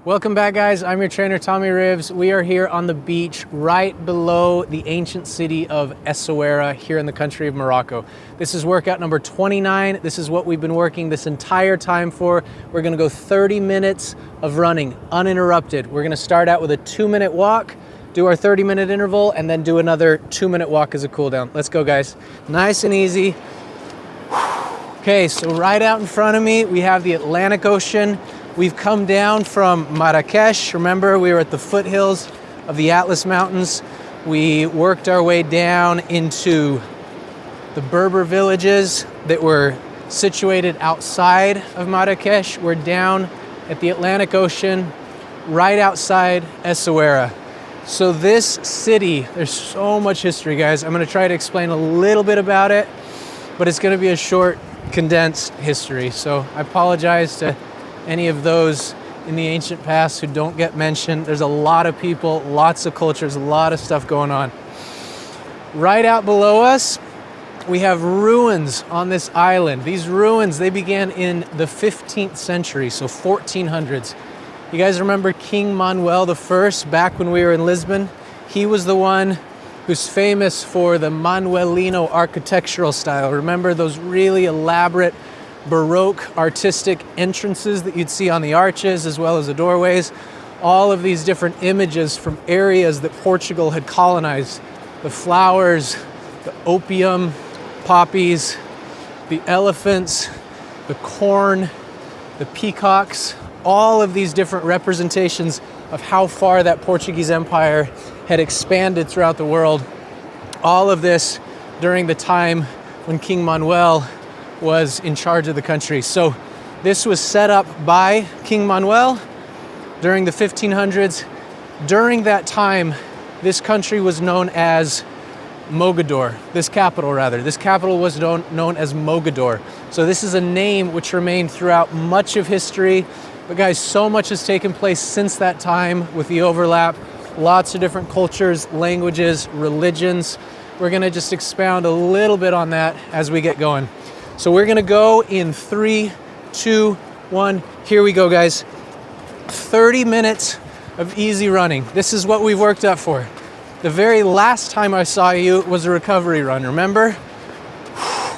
Welcome back, guys. I'm your trainer, Tommy Rivs. We are here on the beach right below the ancient city of Essaouira here in the country of Morocco. This is workout number 29. This is what we've been working this entire time for. We're gonna go 30 minutes of running uninterrupted. We're gonna start out with a 2-minute walk, do our 30-minute interval, and then do another 2-minute walk as a cool down. Let's go, guys. Nice and easy. Okay, so right out in front of me, we have the Atlantic Ocean. We've come down from Marrakesh. Remember, we were at the foothills of the Atlas Mountains. We worked our way down into the Berber villages that were situated outside of Marrakesh. We're down at the Atlantic Ocean, right outside Essaouira. So this city, there's so much history, guys. I'm gonna try to explain a little bit about it, but it's gonna be a short, condensed history. So I apologize to any of those in the ancient past who don't get mentioned. There's a lot of people, lots of cultures, a lot of stuff going on. Right out below us, we have ruins on this island. These ruins, they began in the 15th century, so 1400s. You guys remember King Manuel I back when we were in Lisbon? He was the one who's famous for the Manuelino architectural style. Remember those really elaborate Baroque artistic entrances that you'd see on the arches as well as the doorways? All of these different images from areas that Portugal had colonized. The flowers, the opium, poppies, the elephants, the corn, the peacocks, all of these different representations of how far that Portuguese Empire had expanded throughout the world. All of this during the time when King Manuel was in charge of the country. So this was set up by King Manuel during the 1500s. During that time, this country was known as Mogador, this capital was known as Mogador. So this is a name which remained throughout much of history. But guys, so much has taken place since that time with the overlap. Lots of different cultures, languages, religions. We're gonna just expound a little bit on that as we get going. So we're gonna go in 3, 2, 1. Here we go, guys. 30 minutes of easy running. This is what we've worked up for. The very last time I saw you was a recovery run, remember?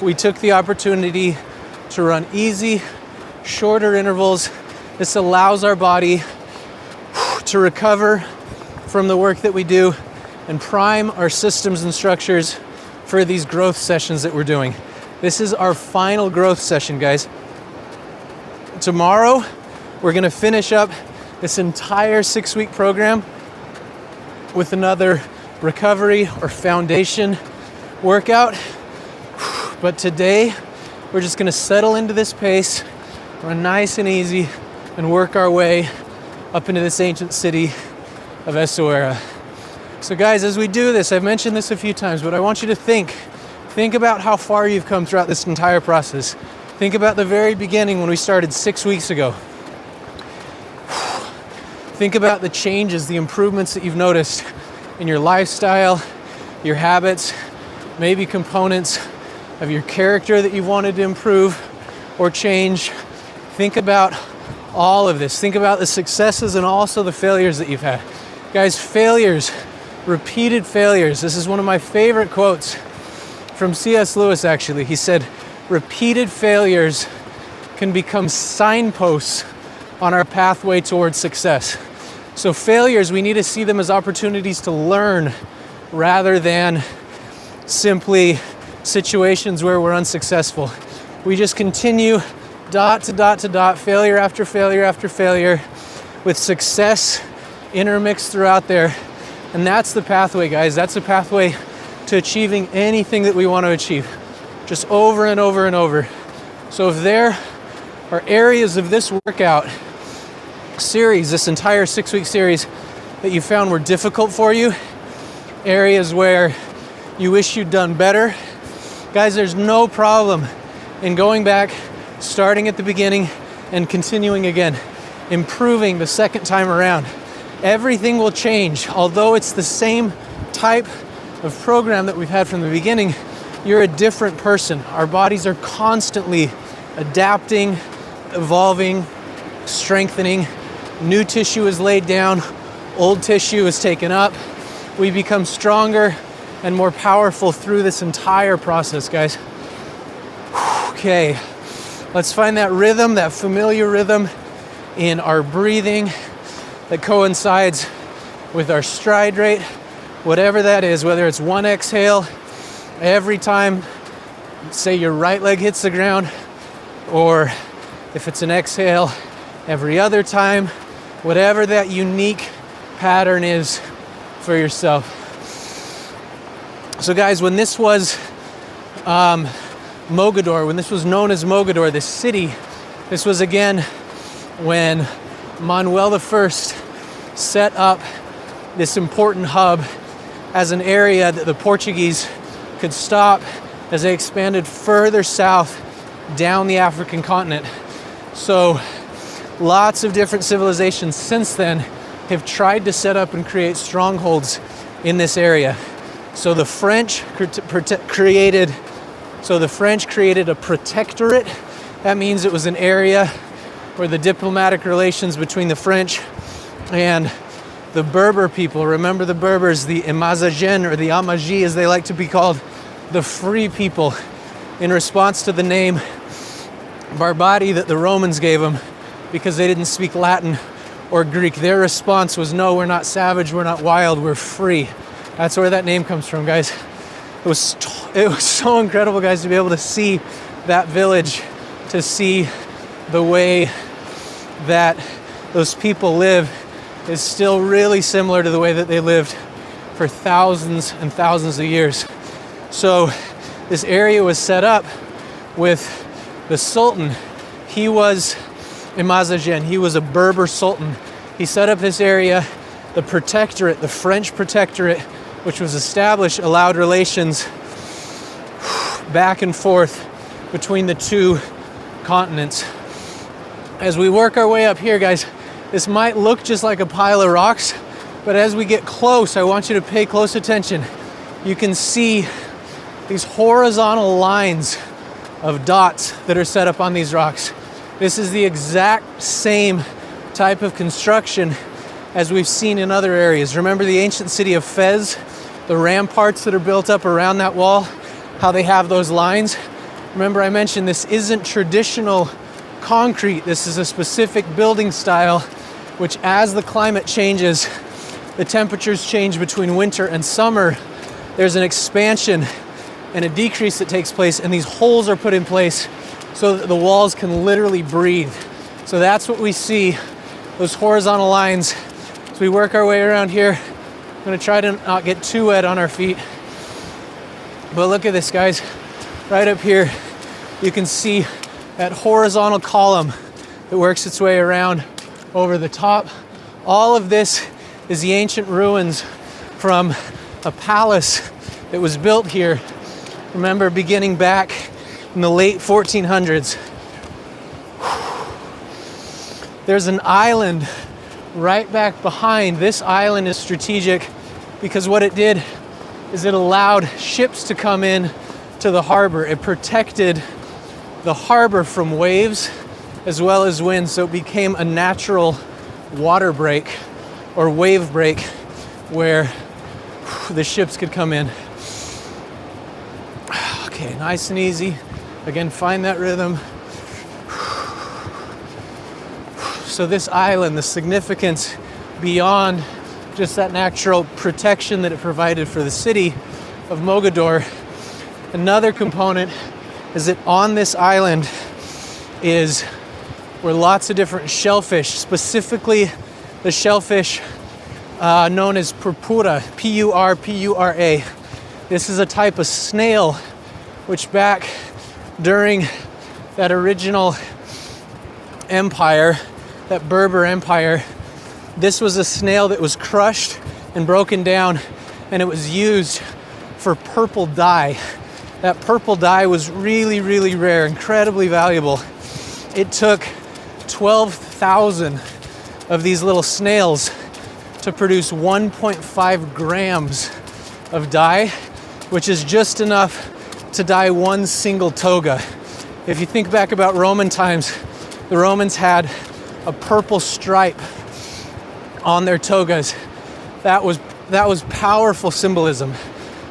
We took the opportunity to run easy, shorter intervals. This allows our body to recover from the work that we do and prime our systems and structures for these growth sessions that we're doing. This is our final growth session, guys. Tomorrow, we're gonna finish up this entire 6-week program with another recovery or foundation workout. But today, we're just gonna settle into this pace, run nice and easy, and work our way up into this ancient city of Essaouira. So guys, as we do this, I've mentioned this a few times, but I want you to think about how far you've come throughout this entire process. Think about the very beginning when we started 6 weeks ago. Think about the changes, the improvements that you've noticed in your lifestyle, your habits, maybe components of your character that you've wanted to improve or change. Think about all of this. Think about the successes and also the failures that you've had. Guys, failures, repeated failures. This is one of my favorite quotes from C.S. Lewis, actually. He said, repeated failures can become signposts on our pathway towards success. So failures, we need to see them as opportunities to learn rather than simply situations where we're unsuccessful. We just continue dot to dot to dot, failure after failure after failure, with success intermixed throughout there. And that's the pathway, guys. That's the pathway to achieving anything that we want to achieve, just over and over and over. So if there are areas of this workout series, this entire 6-week series, that you found were difficult for you, areas where you wish you'd done better, guys, there's no problem in going back, starting at the beginning and continuing again, improving the second time around. Everything will change. Although it's the same type of program that we've had from the beginning, you're a different person. Our bodies are constantly adapting, evolving, strengthening. New tissue is laid down, old tissue is taken up. We become stronger and more powerful through this entire process, guys. Okay, let's find that rhythm, that familiar rhythm in our breathing that coincides with our stride rate, whatever that is, whether it's one exhale every time, say your right leg hits the ground, or if it's an exhale every other time, whatever that unique pattern is for yourself. So guys, when this was Mogador, when this was known as Mogador, this city, this was again when Manuel I set up this important hub as an area that the Portuguese could stop as they expanded further south down the African continent. So lots of different civilizations since then have tried to set up and create strongholds in this area. So the French created a protectorate. That means it was an area where the diplomatic relations between the French and the Berber people, remember the Berbers, the Amazagen or the Amaji as they like to be called, the free people, in response to the name Barbari that the Romans gave them because they didn't speak Latin or Greek. Their response was, no, we're not savage, we're not wild, we're free. That's where that name comes from, guys. It was so incredible, guys, to be able to see that village, to see the way that those people live is still really similar to the way that they lived for thousands and thousands of years. So this area was set up with the Sultan. He was Imazagen. He was a Berber Sultan. He set up this area. The protectorate, the French protectorate, which was established, allowed relations back and forth between the two continents. As we work our way up here, guys, this might look just like a pile of rocks, but as we get close, I want you to pay close attention. You can see these horizontal lines of dots that are set up on these rocks. This is the exact same type of construction as we've seen in other areas. Remember the ancient city of Fez, the ramparts that are built up around that wall, how they have those lines? Remember I mentioned this isn't traditional concrete. This is a specific building style, which as the climate changes, the temperatures change between winter and summer, there's an expansion and a decrease that takes place, and these holes are put in place so that the walls can literally breathe. So that's what we see, those horizontal lines. As we work our way around here, I'm gonna try to not get too wet on our feet. But look at this, guys. Right up here, you can see that horizontal column that works its way around over the top. All of this is the ancient ruins from a palace that was built here. Remember, beginning back in the late 1400s. There's an island right back behind. This island is strategic because what it did is it allowed ships to come in to the harbor. It protected the harbor from waves as well as wind, so it became a natural water break or wave break where the ships could come in. Okay, nice and easy. Again, find that rhythm. So this island, the significance beyond just that natural protection that it provided for the city of Mogador, another component is that on this island were lots of different shellfish, specifically the shellfish known as purpura, P-U-R-P-U-R-A. This is a type of snail which back during that original empire, that Berber Empire, this was a snail that was crushed and broken down, and it was used for purple dye. That purple dye was really, really rare, incredibly valuable. It took 12,000 of these little snails to produce 1.5 grams of dye, which is just enough to dye one single toga. If you think back about Roman times, the Romans had a purple stripe on their togas. That was powerful symbolism.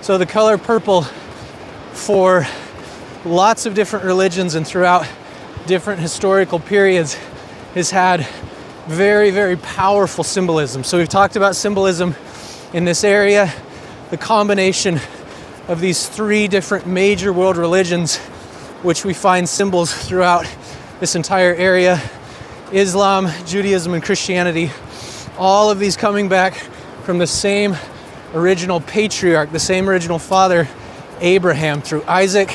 So the color purple for lots of different religions and throughout different historical periods has had very, very powerful symbolism. So we've talked about symbolism in this area, the combination of these three different major world religions, which we find symbols throughout this entire area: Islam, Judaism, and Christianity. All of these coming back from the same original patriarch, the same original father, Abraham, through Isaac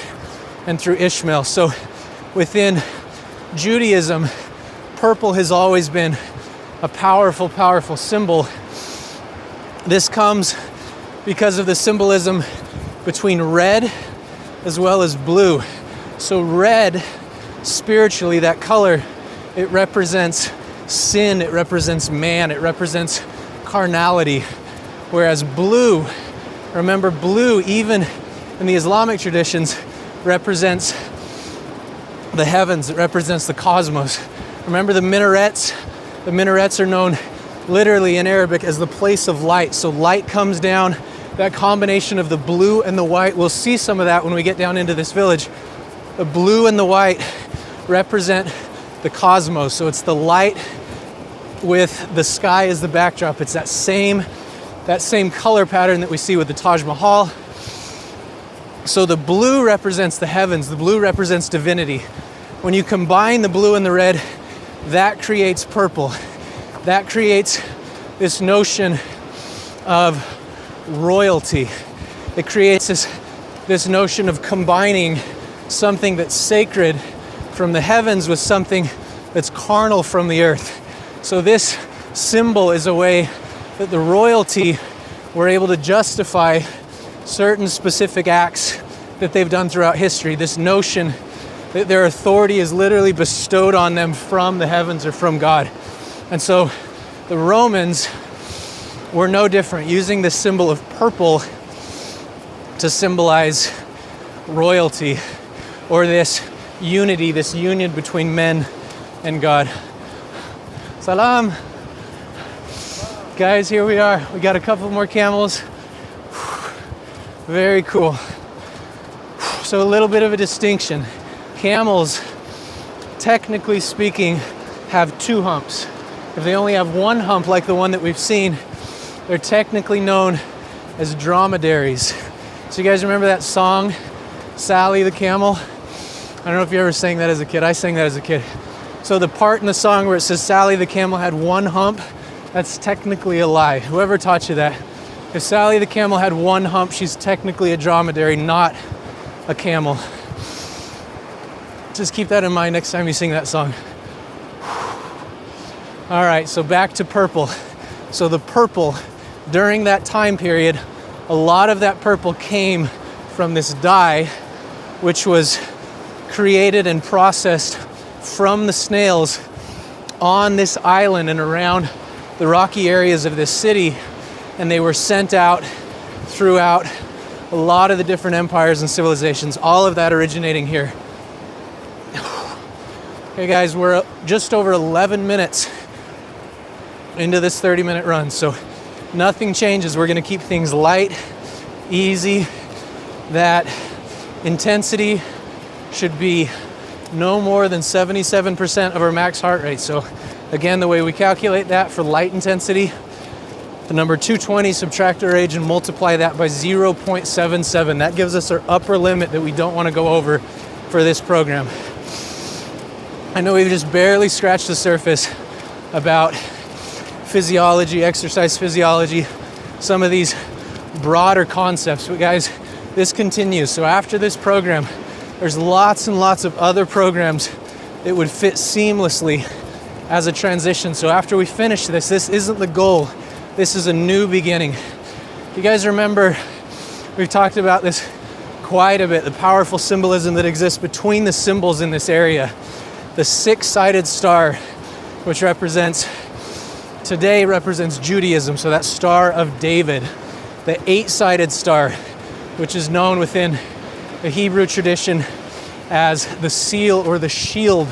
and through Ishmael. So within Judaism, purple has always been a powerful, powerful symbol. This comes because of the symbolism between red as well as blue. So red, spiritually, that color, it represents sin, it represents man, it represents carnality. Whereas blue, remember blue, even in the Islamic traditions, represents the heavens, it represents the cosmos. Remember the minarets? The minarets are known literally in Arabic as the place of light. So light comes down, that combination of the blue and the white, we'll see some of that when we get down into this village. The blue and the white represent the cosmos. So it's the light with the sky as the backdrop. It's that same color pattern that we see with the Taj Mahal. So the blue represents the heavens, the blue represents divinity. When you combine the blue and the red, that creates purple. That creates this notion of royalty. It creates this notion of combining something that's sacred from the heavens with something that's carnal from the earth. So this symbol is a way that the royalty were able to justify certain specific acts that they've done throughout history. This notion that their authority is literally bestowed on them from the heavens or from God. And so the Romans were no different, using this symbol of purple to symbolize royalty, or this unity, this union between men and God. Salam. Guys, here we are. We got a couple more camels. Very cool. So a little bit of a distinction. Camels, technically speaking, have two humps. If they only have one hump like the one that we've seen, they're technically known as dromedaries. So you guys remember that song, Sally the Camel? I don't know if you ever sang that as a kid. I sang that as a kid. So the part in the song where it says Sally the Camel had one hump, that's technically a lie. Whoever taught you that. If Sally the Camel had one hump, she's technically a dromedary, not a camel. Just keep that in mind next time you sing that song. All right, so back to purple. So the purple, during that time period, a lot of that purple came from this dye, which was created and processed from the snails on this island and around the rocky areas of this city, and they were sent out throughout a lot of the different empires and civilizations, all of that originating here. Okay guys, we're just over 11 minutes into this 30-minute run, so nothing changes. We're gonna keep things light, easy. That intensity should be no more than 77% of our max heart rate. So again, the way we calculate that for light intensity, the number 220, subtract our age and multiply that by 0.77. That gives us our upper limit that we don't want to go over for this program. I know we've just barely scratched the surface about physiology, exercise physiology, some of these broader concepts, but guys, this continues. So after this program, there's lots and lots of other programs that would fit seamlessly as a transition. So after we finish this isn't the goal. This is a new beginning. You guys remember, we've talked about this quite a bit, the powerful symbolism that exists between the symbols in this area. The six-sided star, which today represents Judaism, so that Star of David. The eight-sided star, which is known within the Hebrew tradition as the seal or the shield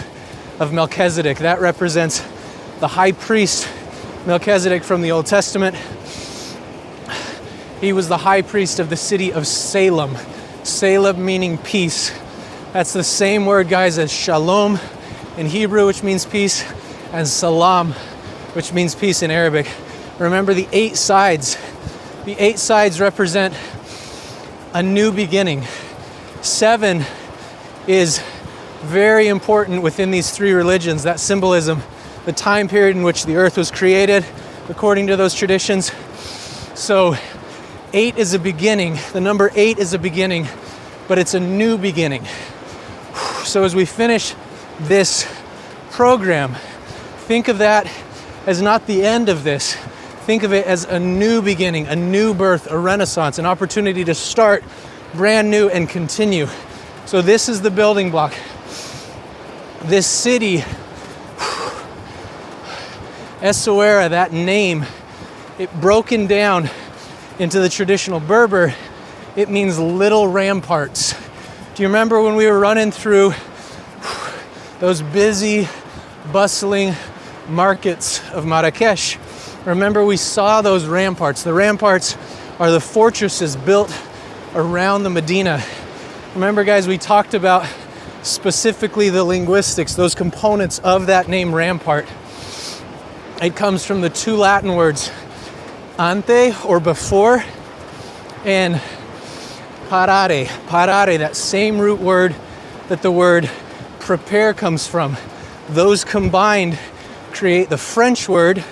of Melchizedek. That represents the high priest Melchizedek from the Old Testament. He was the high priest of the city of Salem. Salem meaning peace. That's the same word, guys, as shalom in Hebrew, which means peace, and salam, which means peace in Arabic. Remember the 8 sides. The 8 sides represent a new beginning. 7 is very important within these 3 religions, that symbolism, the time period in which the earth was created, according to those traditions. So 8 is a beginning. The number 8 is a beginning, but it's a new beginning. So as we finish this program, think of that as not the end of this. Think of it as a new beginning, a new birth, a renaissance, an opportunity to start brand new and continue. So this is the building block. This city, Essaouira, that name, it broken down into the traditional Berber, it means little ramparts. Do you remember when we were running through those busy, bustling markets of Marrakesh? Remember, we saw those ramparts. The ramparts are the fortresses built around the Medina. Remember, guys, we talked about specifically the linguistics, those components of that name rampart. It comes from the 2 Latin words, ante, or before, and parare. Parare, that same root word that the word prepare comes from. Those combined create the French word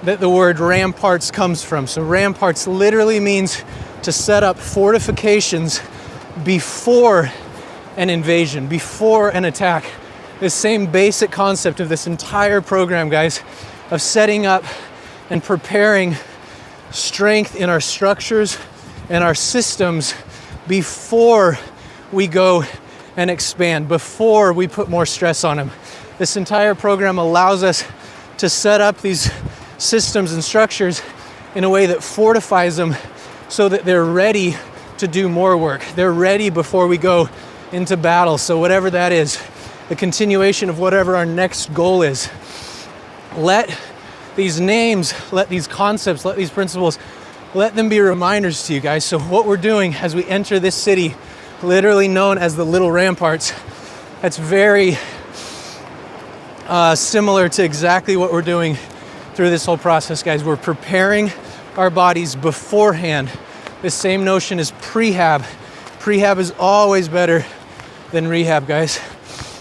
that the word ramparts comes from. So ramparts literally means to set up fortifications before an invasion, before an attack. This same basic concept of this entire program, guys, of setting up and preparing strength in our structures and our systems before we go and expand, before we put more stress on them. This entire program allows us to set up these systems and structures in a way that fortifies them so that they're ready to do more work. They're ready before we go into battle. So whatever that is, the continuation of whatever our next goal is. Let these names, let these concepts, let these principles, let them be reminders to you guys. So what we're doing as we enter this city, literally known as the Little Ramparts, that's very similar to exactly what we're doing through this whole process, guys. We're preparing our bodies beforehand. This same notion is prehab. Prehab is always better than rehab, guys.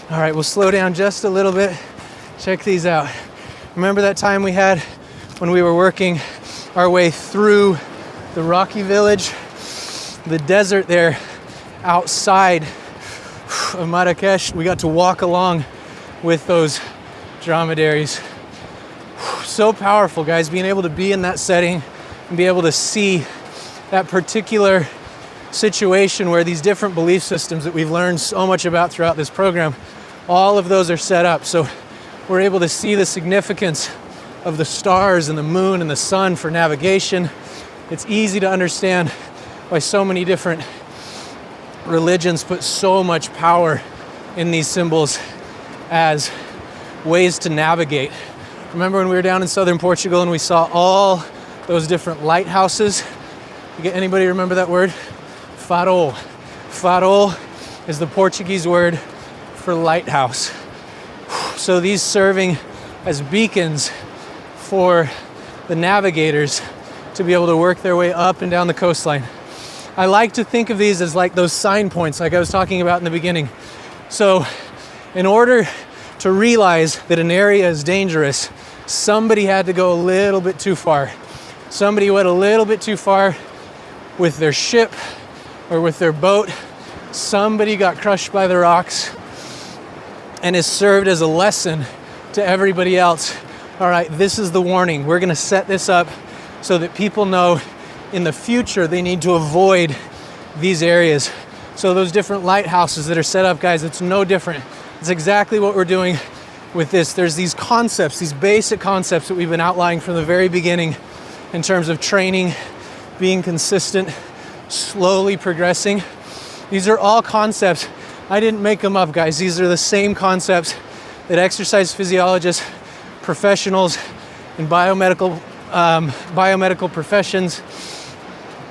All right, we'll slow down just a little bit. Check these out. Remember that time we had when we were working our way through the rocky village, the desert there outside of Marrakesh? We got to walk along with those dromedaries. So powerful, guys, being able to be in that setting and be able to see that particular situation where these different belief systems that we've learned so much about throughout this program, all of those are set up. So we're able to see the significance of the stars and the moon and the sun for navigation. It's easy to understand why so many different religions put so much power in these symbols as ways to navigate. Remember when we were down in southern Portugal and we saw all those different lighthouses? Anybody remember that word? Farol. Farol is the Portuguese word for lighthouse. So these serving as beacons for the navigators to be able to work their way up and down the coastline. I like to think of these as like those sign points like I was talking about in the beginning. So in order to realize that an area is dangerous, somebody had to go a little bit too far. Somebody went a little bit too far with their ship or with their boat. Somebody got crushed by the rocks and has served as a lesson to everybody else. All right, this is the warning. We're going to set this up so that people know in the future they need to avoid these areas. So those different lighthouses that are set up, guys, it's no different. It's exactly what we're doing with this. There's these concepts, these basic concepts that we've been outlining from the very beginning in terms of training, being consistent, slowly progressing. These are all concepts. I didn't make them up, guys. These are the same concepts that exercise physiologists, professionals, in biomedical professions,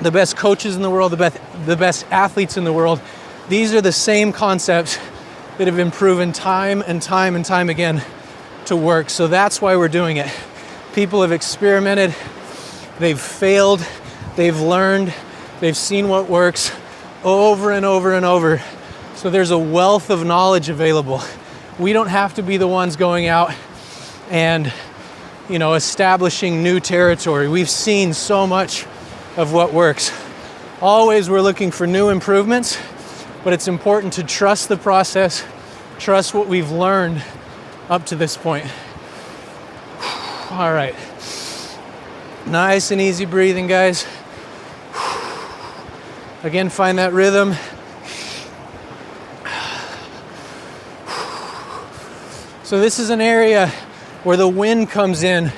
the best coaches in the world, the best athletes in the world. These are the same concepts that have been proven time and time and time again to work. So that's why we're doing it. People have experimented, they've failed, they've learned, they've seen what works over and over and over. So there's a wealth of knowledge available. We don't have to be the ones going out and, you know, establishing new territory. We've seen so much of what works. Always we're looking for new improvements, but it's important to trust the process, trust what we've learned up to this point. All right. Nice and easy breathing, guys. Again, find that rhythm. So this is an area where the wind comes in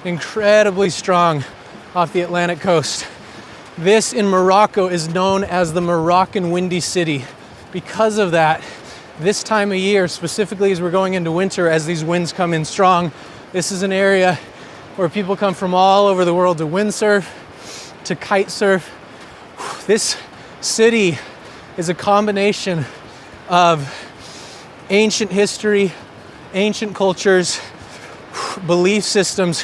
incredibly strong off the Atlantic coast. This in Morocco is known as the Moroccan Windy City. Because of that, this time of year, specifically as we're going into winter, as these winds come in strong, this is an area where people come from all over the world to windsurf, to kite surf. This city is a combination of ancient history, ancient cultures, belief systems,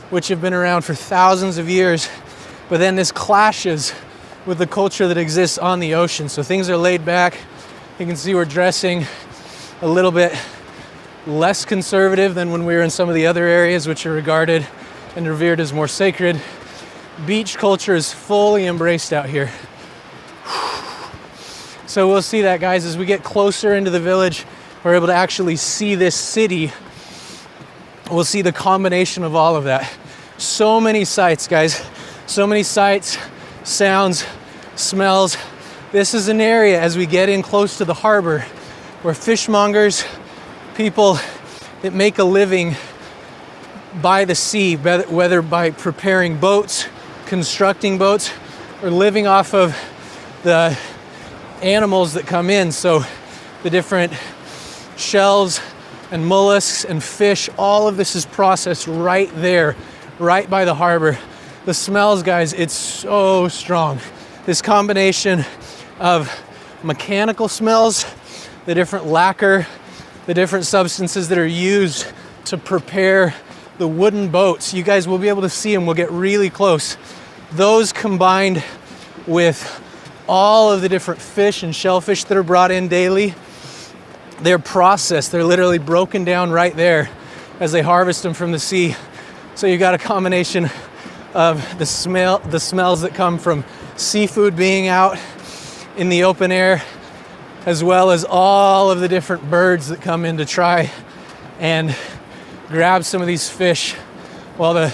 which have been around for thousands of years, but then this clashes with the culture that exists on the ocean. So things are laid back. You can see we're dressing a little bit less conservative than when we were in some of the other areas which are regarded and revered as more sacred. Beach culture is fully embraced out here. So we'll see that, guys, as we get closer into the village, we're able to actually see this city. We'll see the combination of all of that. So many sights, guys. So many sights, sounds, smells. This is an area, as we get in close to the harbor, where fishmongers, people that make a living by the sea, whether by preparing boats, constructing boats, or living off of the animals that come in. So the different shells and mollusks and fish, all of this is processed right there, right by the harbor. The smells, guys, it's so strong. This combination of mechanical smells, the different lacquer, the different substances that are used to prepare the wooden boats. You guys will be able to see them. We'll get really close. Those combined with all of the different fish and shellfish that are brought in daily, they're processed. They're literally broken down right there as they harvest them from the sea. So you got a combination of the smells that come from seafood being out in the open air, as well as all of the different birds that come in to try and grab some of these fish while the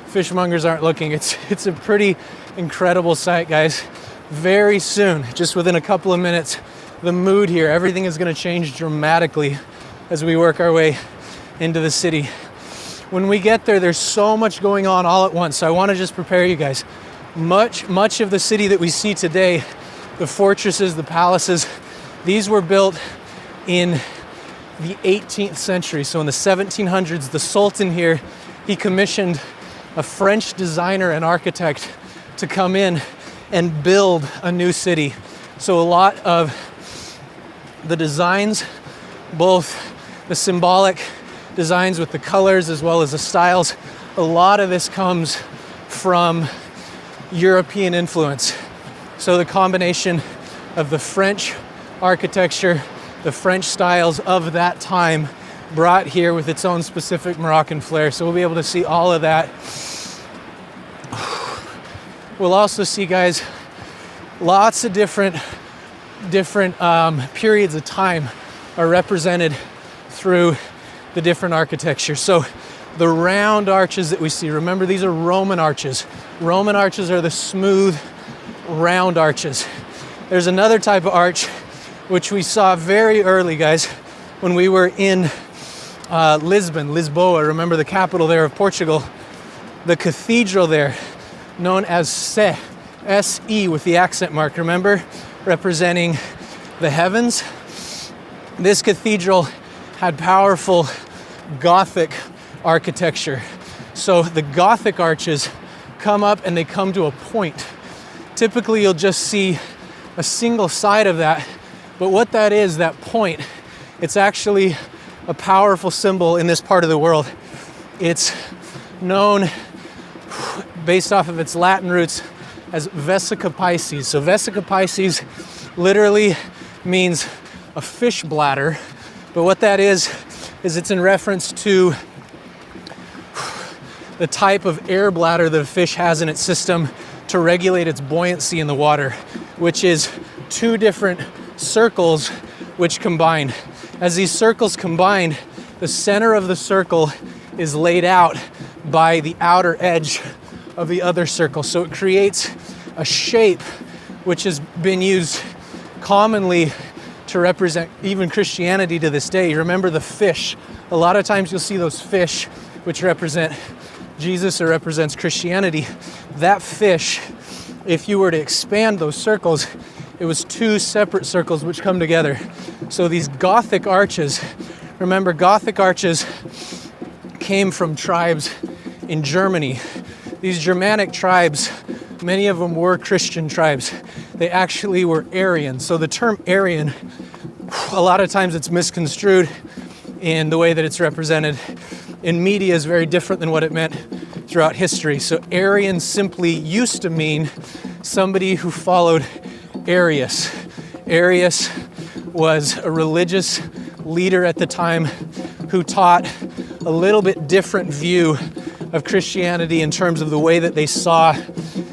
fishmongers aren't looking. It's a pretty incredible sight, guys. Very soon, just within a couple of minutes, the mood here, everything is going to change dramatically as we work our way into the city. When we get there, there's so much going on all at once. So I want to just prepare you guys. Much of the city that we see today, the fortresses, the palaces, these were built in the 18th century. So in the 1700s, the Sultan here, he commissioned a French designer and architect to come in and build a new city. So a lot of the designs, both the symbolic designs with the colors as well as the styles, a lot of this comes from European influence. So the combination of the French architecture, the French styles of that time brought here with its own specific Moroccan flair. So we'll be able to see all of that. We'll also see, guys, lots of different periods of time are represented through the different architecture. So the round arches that we see, remember these are Roman arches. Roman arches are the smooth, round arches. There's another type of arch which we saw very early, guys, when we were in Lisboa, remember the capital there of Portugal. The cathedral there, known as Se, S-E with the accent mark, remember? Representing the heavens. This cathedral had powerful Gothic architecture. So the Gothic arches come up and they come to a point. Typically you'll just see a single side of that, but what that is, that point, it's actually a powerful symbol in this part of the world. It's known, based off of its Latin roots, as Vesica Pisces. So Vesica Pisces literally means a fish bladder, but what that is it's in reference to the type of air bladder that a fish has in its system to regulate its buoyancy in the water, which is two different circles which combine. As these circles combine, the center of the circle is laid out by the outer edge of the other circle. So it creates a shape which has been used commonly to represent even Christianity to this day. You remember the fish. A lot of times you'll see those fish which represent Jesus or represents Christianity. That fish, if you were to expand those circles, it was two separate circles which come together. So these Gothic arches, remember Gothic arches came from tribes in Germany. These Germanic tribes, many of them were Christian tribes. They actually were Aryan. So the term Aryan, a lot of times it's misconstrued in the way that it's represented in media is very different than what it meant throughout history. So Aryan simply used to mean somebody who followed Arius. Arius was a religious leader at the time who taught a little bit different view of Christianity in terms of the way that they saw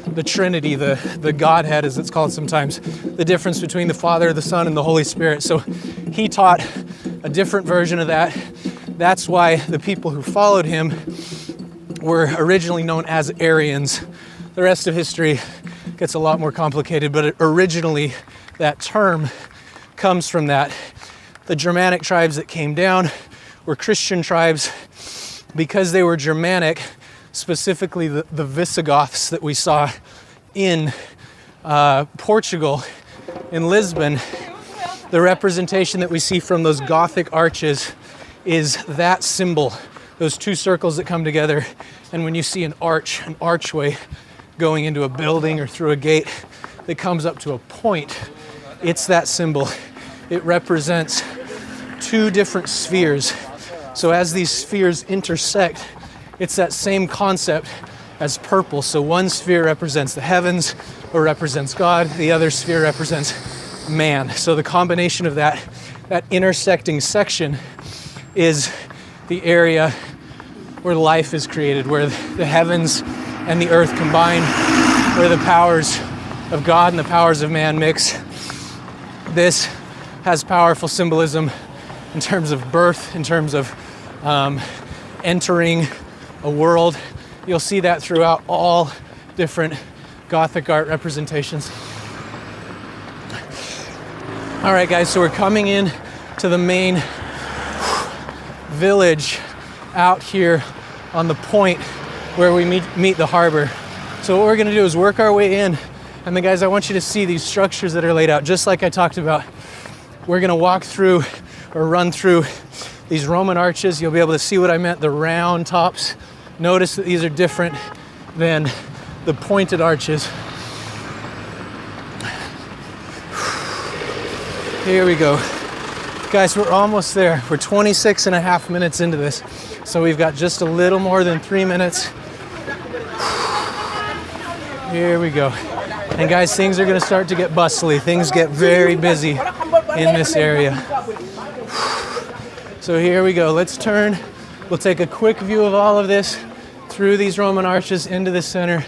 the Trinity, the Godhead as it's called sometimes, the difference between the Father, the Son, and the Holy Spirit. So he taught a different version of that. That's why the people who followed him were originally known as Aryans. The rest of history gets a lot more complicated, but originally that term comes from that. The Germanic tribes that came down were Christian tribes because they were Germanic, specifically the Visigoths that we saw in Portugal, in Lisbon. The representation that we see from those Gothic arches is that symbol, those two circles that come together. And when you see an arch, an archway going into a building or through a gate that comes up to a point, it's that symbol. It represents two different spheres. So as these spheres intersect, it's that same concept as purple. So one sphere represents the heavens or represents God, the other sphere represents man. So the combination of that intersecting section is the area where life is created, where the heavens and the earth combine, where the powers of God and the powers of man mix. This has powerful symbolism in terms of birth, in terms of entering a world. You'll see that throughout all different Gothic art representations. All right, guys, so we're coming in to the main village out here on the point where we meet the harbor. So what we're gonna do is work our way in, and then guys, I want you to see these structures that are laid out, just like I talked about. We're gonna walk through or run through these Roman arches. You'll be able to see what I meant, the round tops. Notice that these are different than the pointed arches. Here we go. Guys, we're almost there. We're 26 and a half minutes into this. So we've got just a little more than 3 minutes. Here we go. And guys, things are gonna start to get bustly. Things get very busy in this area. So here we go. Let's turn. We'll take a quick view of all of this through these Roman arches into the center.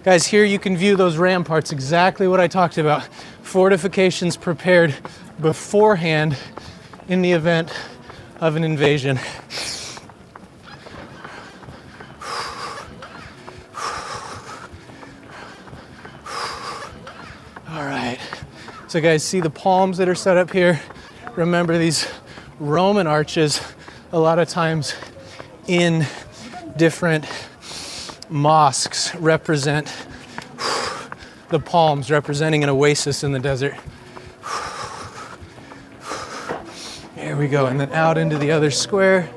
Guys, here you can view those ramparts, exactly what I talked about. Fortifications prepared beforehand in the event of an invasion. All right. So guys, see the palms that are set up here? Remember, these Roman arches, a lot of times in different mosques, represent the palms, representing an oasis in the desert. Here we go, and then out into the other square.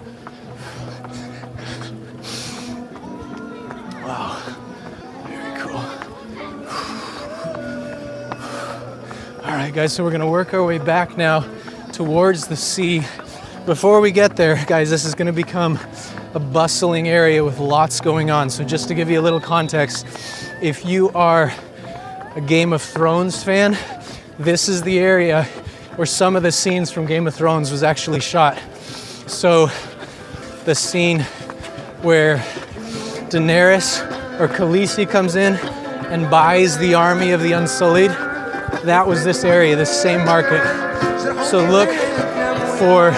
All right, guys, so we're gonna work our way back now towards the sea. Before we get there, guys, this is gonna become a bustling area with lots going on. So just to give you a little context, if you are a Game of Thrones fan, this is the area where some of the scenes from Game of Thrones was actually shot. So the scene where Daenerys or Khaleesi comes in and buys the army of the Unsullied, that was this area, this same market. So look for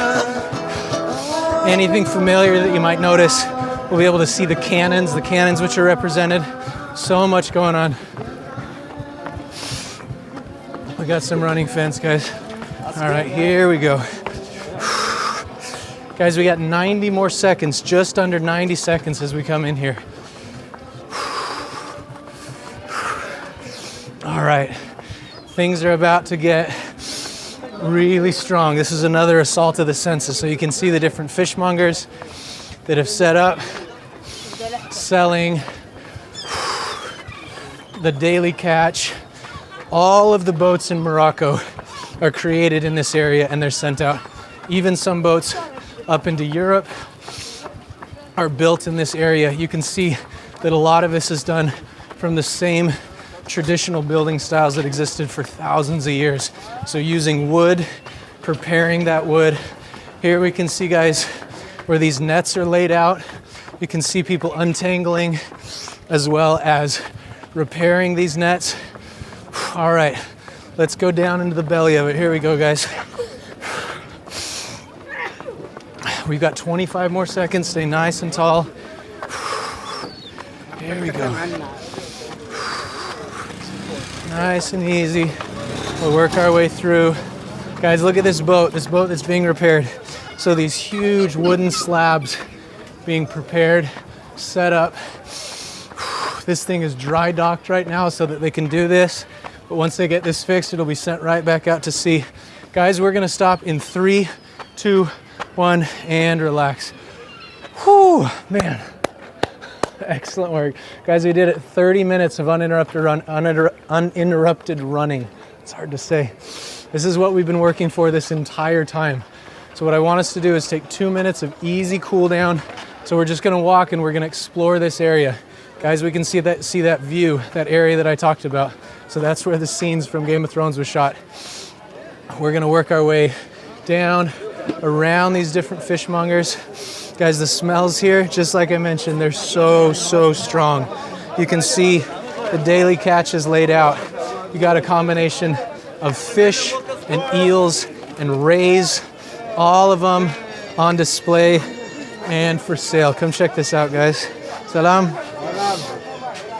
anything familiar that you might notice. We'll be able to see the cannons which are represented. So much going on. We got some running fence, guys. All right, here we go. Guys, we got 90 more seconds, just under 90 seconds as we come in here. All right, things are about to get really strong. This is another assault of the senses. So you can see the different fishmongers that have set up, selling the daily catch. All of the boats in Morocco are created in this area and they're sent out. Even some boats up into Europe are built in this area. You can see that a lot of this is done from the same traditional building styles that existed for thousands of years. So using wood, preparing that wood. Here we can see, guys, where these nets are laid out. You can see people untangling as well as repairing these nets. All right, let's go down into the belly of it. Here we go, guys. We've got 25 more seconds. Stay nice and tall. Here we go. Nice and easy. We'll work our way through. Guys, look at this boat that's being repaired. So these huge wooden slabs being prepared, set up. This thing is dry docked right now so that they can do this. But once they get this fixed, it'll be sent right back out to sea. Guys, we're gonna stop in 3, 2, 1, and relax. Whew, man. Excellent work. Guys, we did it 30 minutes of uninterrupted running. It's hard to say. This is what we've been working for this entire time. So what I want us to do is take 2 minutes of easy cool down. So we're just gonna walk and we're gonna explore this area. Guys, we can see that view, that area that I talked about. So that's where the scenes from Game of Thrones was shot. We're gonna work our way down around these different fishmongers. Guys, the smells here, just like I mentioned, they're so strong. You can see the daily catches laid out. You got a combination of fish and eels and rays, all of them on display and for sale. Come check this out, guys. Salam.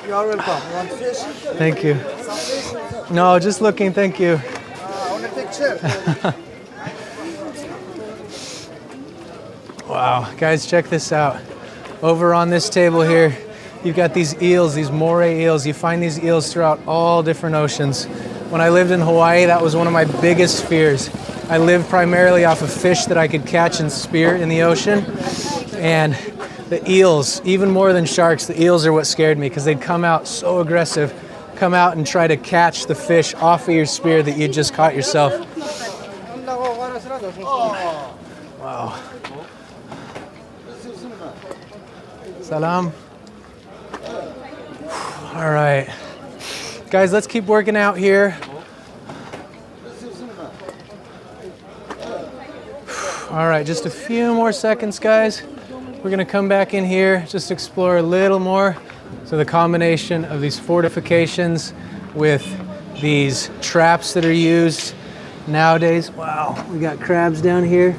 You are welcome. You want fish? Thank you. No, just looking, thank you. I want a picture. Wow, guys, check this out. Over on this table here, you've got these eels, these moray eels. You find these eels throughout all different oceans. When I lived in Hawaii, that was one of my biggest fears. I lived primarily off of fish that I could catch and spear in the ocean. And the eels, even more than sharks, the eels are what scared me because they'd come out so aggressive, come out and try to catch the fish off of your spear that you just caught yourself. Wow. Salam. All right. Guys, let's keep working out here. All right, just a few more seconds, guys. We're gonna come back in here, just explore a little more. So the combination of these fortifications with these traps that are used nowadays. Wow, we got crabs down here.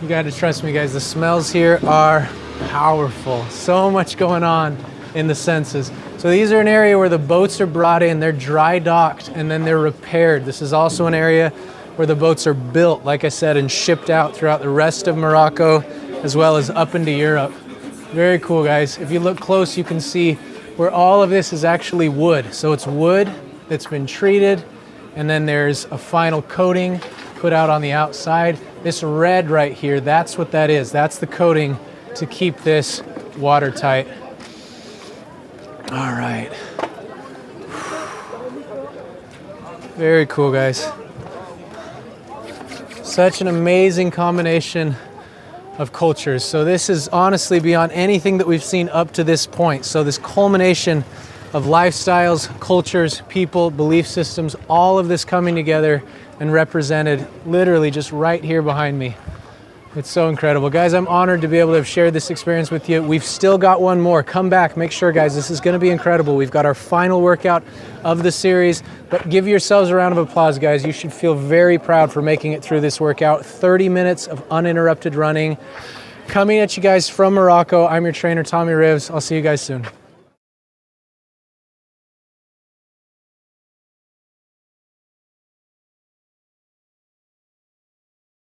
You gotta trust me, guys, the smells here are powerful. So much going on in the senses. So these are an area where the boats are brought in, they're dry docked, and then they're repaired. This is also an area where the boats are built, like I said, and shipped out throughout the rest of Morocco, as well as up into Europe. Very cool, guys. If you look close, you can see where all of this is actually wood. So it's wood that's been treated, and then there's a final coating put out on the outside. This red right here, that's what that is. That's the coating to keep this watertight. All right. Very cool, guys. Such an amazing combination of cultures. So this is honestly beyond anything that we've seen up to this point. So this culmination of lifestyles, cultures, people, belief systems, all of this coming together and represented literally just right here behind me. It's so incredible. Guys, I'm honored to be able to have shared this experience with you. We've still got one more. Come back, make sure, guys, this is gonna be incredible. We've got our final workout of the series, but give yourselves a round of applause, guys. You should feel very proud for making it through this workout. 30 minutes of uninterrupted running. Coming at you guys from Morocco. I'm your trainer, Tommy Rivs. I'll see you guys soon.